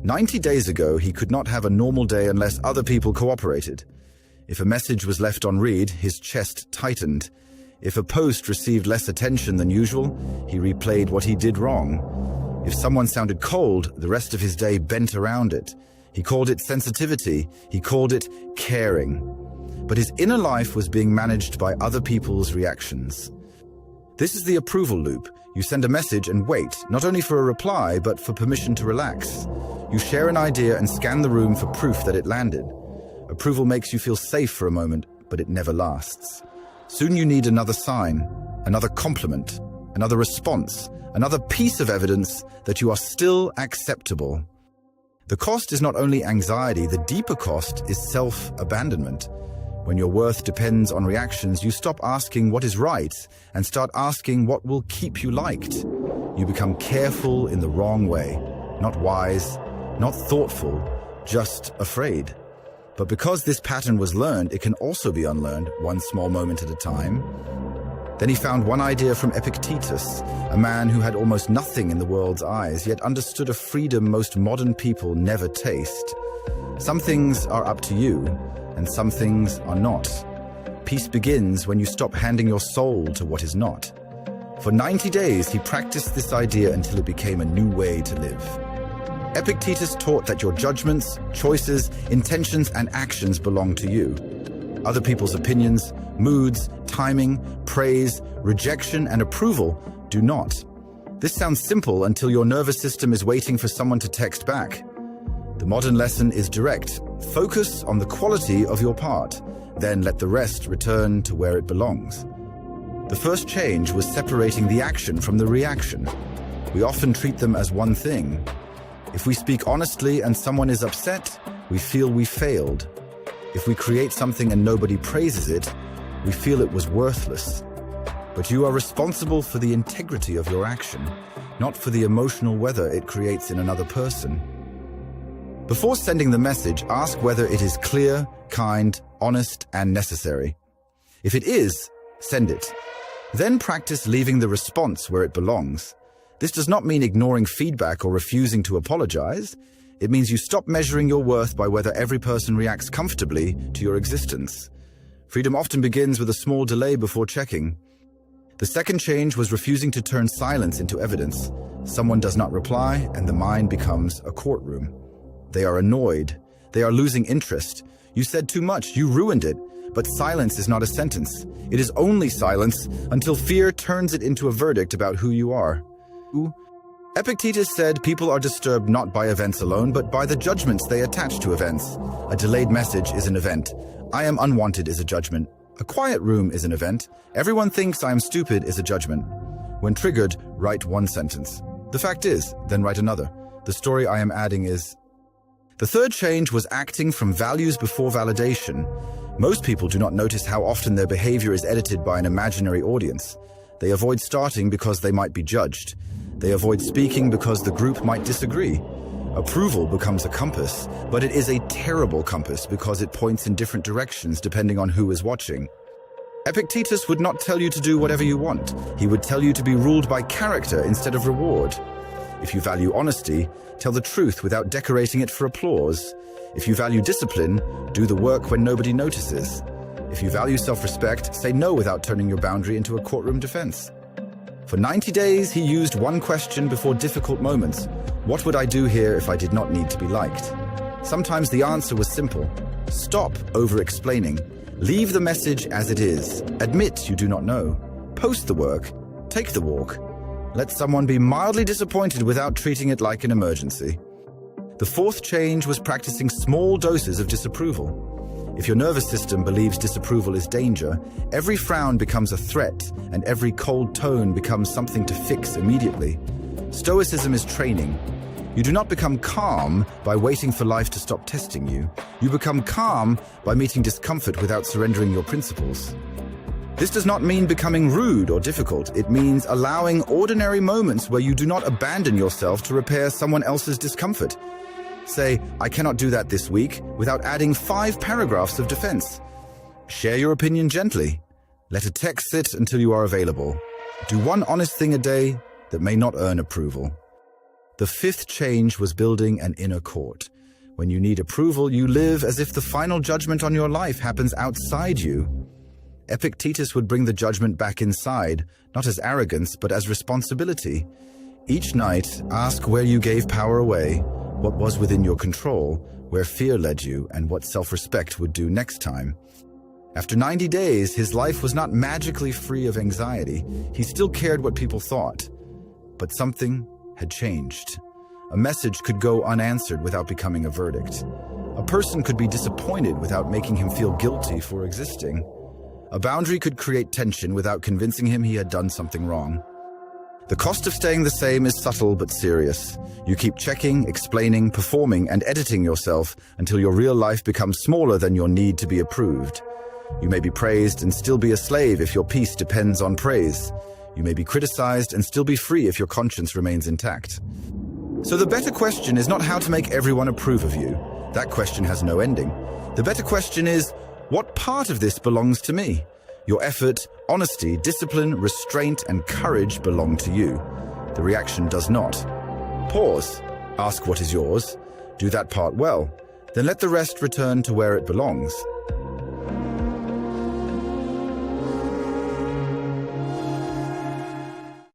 90 days ago, he could not have a normal day unless other people cooperated. If a message was left unread, his chest tightened. If a post received less attention than usual, he replayed what he did wrong. If someone sounded cold, the rest of his day bent around it. He called it sensitivity. He called it caring. But his inner life was being managed by other people's reactions. This is the approval loop. You send a message and wait, not only for a reply, but for permission to relax. You share an idea and scan the room for proof that it landed. Approval makes you feel safe for a moment, but it never lasts. Soon you need another sign, another compliment, another response, another piece of evidence that you are still acceptable. The cost is not only anxiety, the deeper cost is self-abandonment. When your worth depends on reactions, you stop asking what is right and start asking what will keep you liked. You become careful in the wrong way, not wise, not thoughtful, just afraid. But because this pattern was learned, it can also be unlearned, one small moment at a time. Then he found one idea from Epictetus, a man who had almost nothing in the world's eyes, yet understood a freedom most modern people never taste. Some things are up to you, and some things are not. Peace begins when you stop handing your soul to what is not. For 90 days, he practiced this idea until it became a new way to live. Epictetus taught that your judgments, choices, intentions, and actions belong to you. Other people's opinions, moods, timing, praise, rejection, and approval do not. This sounds simple until your nervous system is waiting for someone to text back. The modern lesson is direct. Focus on the quality of your part, then let the rest return to where it belongs. The first change was separating the action from the reaction. We often treat them as one thing. If we speak honestly and someone is upset, we feel we failed. If we create something and nobody praises it, we feel it was worthless. But you are responsible for the integrity of your action, not for the emotional weather it creates in another person. Before sending the message, ask whether it is clear, kind, honest, and necessary. If it is, send it. Then practice leaving the response where it belongs. This does not mean ignoring feedback or refusing to apologize. It means you stop measuring your worth by whether every person reacts comfortably to your existence. Freedom often begins with a small delay before checking. The second change was refusing to turn silence into evidence. Someone does not reply, and the mind becomes a courtroom. They are annoyed. They are losing interest. You said too much. You ruined it. But silence is not a sentence. It is only silence until fear turns it into a verdict about who you are. Epictetus said people are disturbed not by events alone, but by the judgments they attach to events. A delayed message is an event. I am unwanted is a judgment. A quiet room is an event. Everyone thinks I am stupid is a judgment. When triggered, write one sentence. The fact is, then write another. The story I am adding is... The third change was acting from values before validation. Most people do not notice how often their behavior is edited by an imaginary audience. They avoid starting because they might be judged. They avoid speaking because the group might disagree. Approval becomes a compass, but it is a terrible compass because it points in different directions depending on who is watching. Epictetus would not tell you to do whatever you want. He would tell you to be ruled by character instead of reward. If you value honesty, tell the truth without decorating it for applause. If you value discipline, do the work when nobody notices. If you value self-respect, say no without turning your boundary into a courtroom defense. For 90 days, he used one question before difficult moments. What would I do here if I did not need to be liked? Sometimes the answer was simple. Stop over-explaining. Leave the message as it is. Admit you do not know. Post the work. Take the walk. Let someone be mildly disappointed without treating it like an emergency. The fourth change was practicing small doses of disapproval. If your nervous system believes disapproval is danger, every frown becomes a threat, and every cold tone becomes something to fix immediately. Stoicism is training. You do not become calm by waiting for life to stop testing you. You become calm by meeting discomfort without surrendering your principles. This does not mean becoming rude or difficult. It means allowing ordinary moments where you do not abandon yourself to repair someone else's discomfort. Say, I cannot do that this week, without adding 5 paragraphs of defense. Share your opinion gently. Let a text sit until you are available. Do one honest thing a day that may not earn approval. The fifth change was building an inner court. When you need approval, you live as if the final judgment on your life happens outside you. Epictetus would bring the judgment back inside, not as arrogance, but as responsibility. Each night, ask where you gave power away, what was within your control, where fear led you, and what self-respect would do next time. After 90 days, his life was not magically free of anxiety. He still cared what people thought. But something had changed. A message could go unanswered without becoming a verdict. A person could be disappointed without making him feel guilty for existing. A boundary could create tension without convincing him he had done something wrong. The cost of staying the same is subtle but serious. You keep checking, explaining, performing, and editing yourself until your real life becomes smaller than your need to be approved. You may be praised and still be a slave if your peace depends on praise. You may be criticized and still be free if your conscience remains intact. So the better question is not how to make everyone approve of you. That question has no ending. The better question is, what part of this belongs to me? Your effort, honesty, discipline, restraint, and courage belong to you. The reaction does not. Pause. Ask what is yours. Do that part well. Then let the rest return to where it belongs.